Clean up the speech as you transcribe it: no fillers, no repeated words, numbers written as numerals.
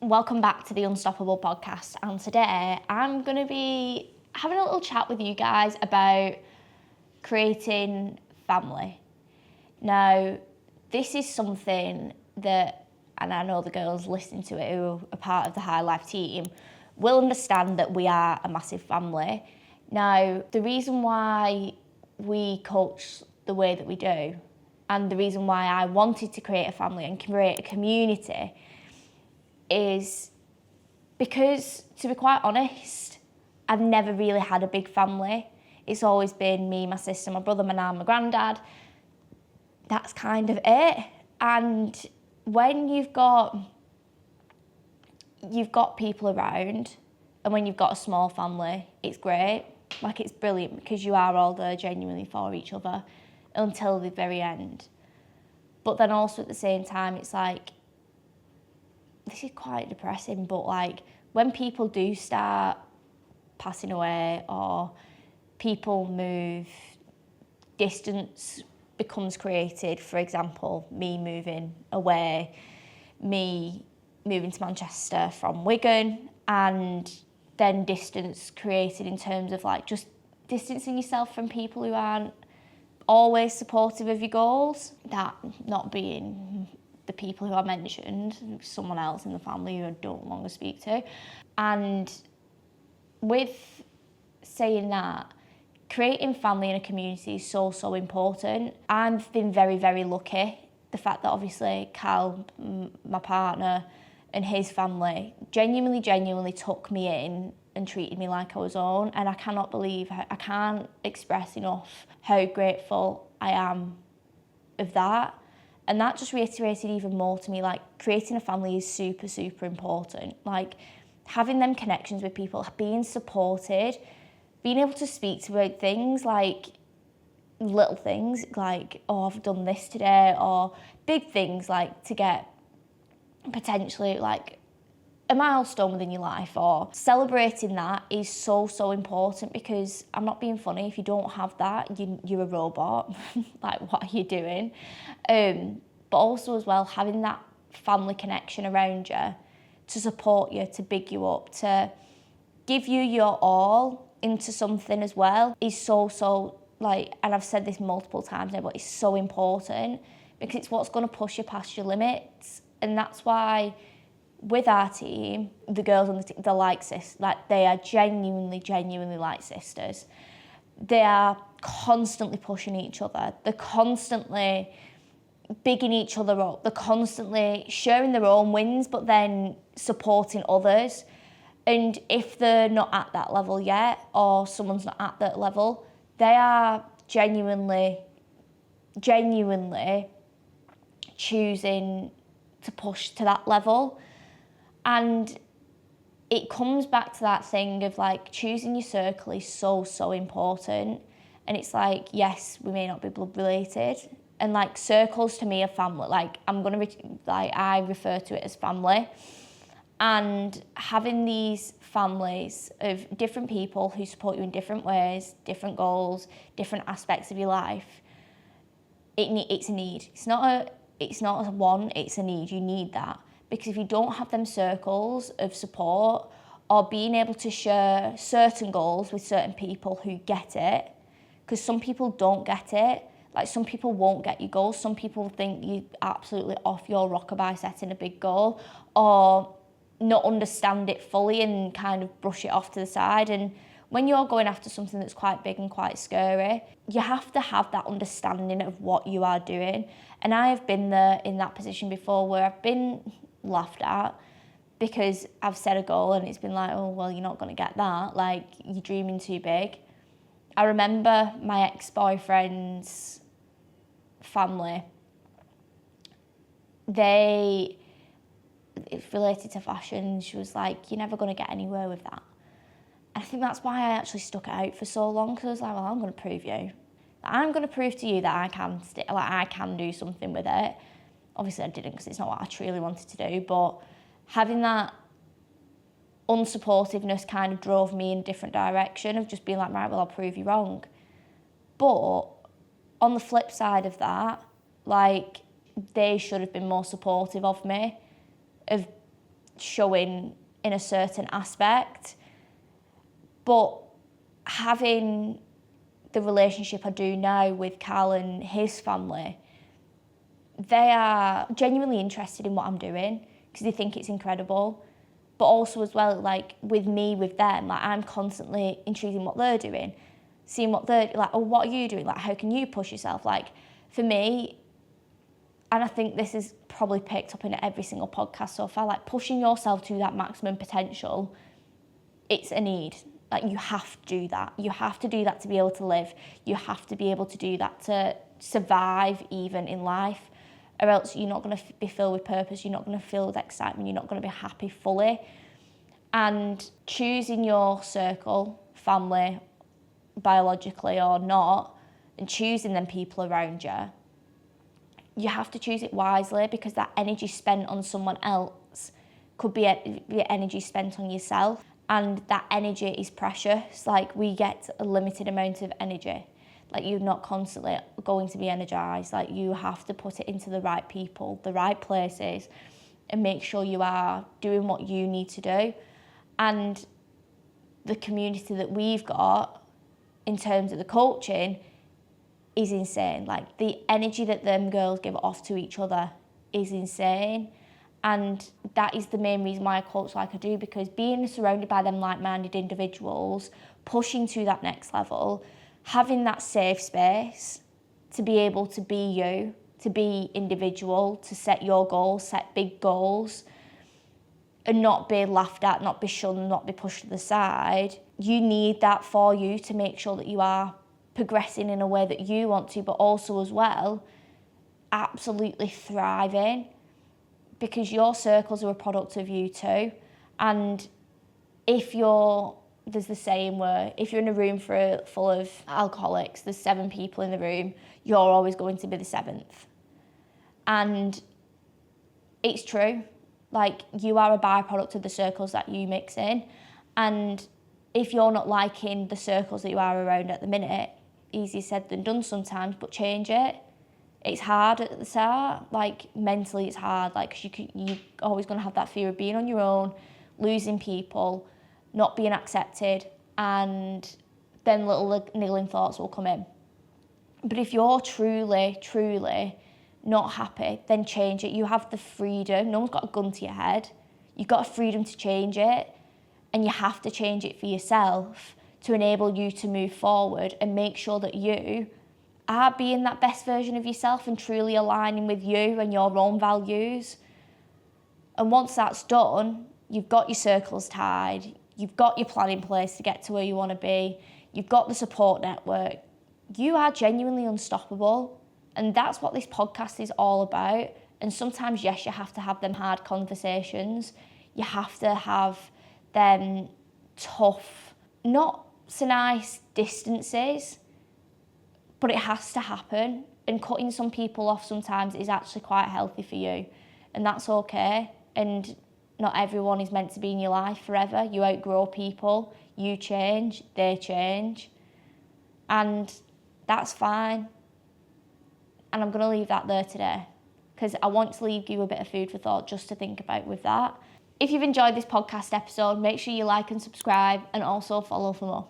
Welcome back to the Unstoppable podcast, and today I'm going to be having a little chat with you guys about creating family. Now, this is something that, and I know the girls listening to it who are part of the High Life team will understand that we are a massive family. Now, the reason why we coach the way that we do, and the reason why I wanted to create a family and create a community, is because, to be quite honest, I've never really had a big family. It's always been me, my sister, my brother, my nan, my granddad. That's kind of it. And when you've got people around, and when you've got a small family, it's great. Like, it's brilliant because you are all there genuinely for each other until the very end. But then also at the same time, it's like, this is quite depressing, but like when people do start passing away or people move, distance becomes created. For example, me moving away, me moving to Manchester from Wigan, and then distance created in terms of like just distancing yourself from people who aren't always supportive of your goals. That not being the people who I mentioned, someone else in the family who I don't longer speak to. And with saying that, creating family in a community is so important. I've been very, very lucky. The fact that obviously Cal, my partner, and his family genuinely took me in and treated me like I was own. And I cannot believe, I can't express enough how grateful I am of that. And that just reiterated even more to me, like, creating a family is super, super important. Like, having them connections with people, being supported, being able to speak to about things like little things, like, oh, I've done this today, or big things like to get potentially like a milestone within your life, or celebrating that is so important, because I'm not being funny, if you don't have that, you're a robot. Like, what are you doing? But also as well, having that family connection around you to support you, to big you up, to give you your all into something as well is so like, and I've said this multiple times now, but it's so important, because it's what's going to push you past your limits. And that's why with our team, the girls on the team, they're like sisters. Like, they are genuinely like sisters. They are constantly pushing each other. They're constantly bigging each other up. They're constantly sharing their own wins, but then supporting others. And if they're not at that level yet, or someone's not at that level, they are genuinely choosing to push to that level. And it comes back to that thing of like, choosing your circle is so important. And it's like, yes, we may not be blood related, and like, circles to me are family. Like, I refer to it as family. And having these families of different people who support you in different ways, different goals, different aspects of your life, it's a need. It's not a want, it's a need. You need that. Because if you don't have them circles of support, or being able to share certain goals with certain people who get it, because some people don't get it. Like, some people won't get your goals. Some people think you're absolutely off your rocker by setting a big goal, or not understand it fully and kind of brush it off to the side. And when you're going after something that's quite big and quite scary, you have to have that understanding of what you are doing. And I have been there in that position before, where I've been laughed at because I've set a goal and it's been like, oh, well, you're not going to get that. Like, you're dreaming too big. I remember my ex-boyfriend's family, it's related to fashion. She was like, you're never going to get anywhere with that. And I think that's why I actually stuck it out for so long, because I was like, well, I'm going to prove you. I'm going to prove to you that I can do something with it. Obviously I didn't, because it's not what I truly wanted to do, but having that unsupportiveness kind of drove me in a different direction of just being like, right, well, I'll prove you wrong. But on the flip side of that, like, they should have been more supportive of me, of showing in a certain aspect. But having the relationship I do now with Cal and his family, they are genuinely interested in what I'm doing because they think it's incredible. But also as well, like with me, with them, like I'm constantly intrigued in what they're doing, seeing what they're like, oh, what are you doing? Like, how can you push yourself? Like, for me, and I think this is probably picked up in every single podcast so far, like pushing yourself to that maximum potential, it's a need. Like, you have to do that. You have to do that to be able to live. You have to be able to do that to survive even in life, or else you're not going to be filled with purpose. You're not going to feel with excitement. You're not going to be happy fully. And choosing your circle, family, biologically or not, and choosing them people around you, you have to choose it wisely, because that energy spent on someone else could be energy spent on yourself. And that energy is precious. Like, we get a limited amount of energy. Like, you're not constantly going to be energized. Like, you have to put it into the right people, the right places, and make sure you are doing what you need to do. And the community that we've got in terms of the coaching is insane. Like, the energy that them girls give off to each other is insane. And that is the main reason why I coach like I do, because being surrounded by them like-minded individuals, pushing to that next level, having that safe space to be able to be you, to be individual, to set your goals, set big goals, and not be laughed at, not be shunned, not be pushed to the side. You need that for you to make sure that you are progressing in a way that you want to, but also as well, absolutely thriving, because your circles are a product of you too. And there's the saying where if you're in a room full of alcoholics, there's 7 people in the room, you're always going to be the 7th. And it's true. Like, you are a byproduct of the circles that you mix in. And if you're not liking the circles that you are around at the minute, easier said than done sometimes, but change it. It's hard at the start, like mentally it's hard, like, cause you're always going to have that fear of being on your own, losing people, not being accepted, and then little niggling thoughts will come in. But if you're truly, truly not happy, then change it. You have the freedom. No one's got a gun to your head. You've got a freedom to change it, and you have to change it for yourself to enable you to move forward and make sure that you are being that best version of yourself and truly aligning with you and your own values. And once that's done, you've got your circles tied, you've got your plan in place to get to where you want to be, you've got the support network, you are genuinely unstoppable. And that's what this podcast is all about. And sometimes, yes, you have to have them hard conversations. You have to have them tough, not so nice distances, but it has to happen. And cutting some people off sometimes is actually quite healthy for you. And that's okay. And not everyone is meant to be in your life forever. You outgrow people, you change, they change. And that's fine. And I'm going to leave that there today, because I want to leave you a bit of food for thought just to think about with that. If you've enjoyed this podcast episode, make sure you like and subscribe, and also follow for more.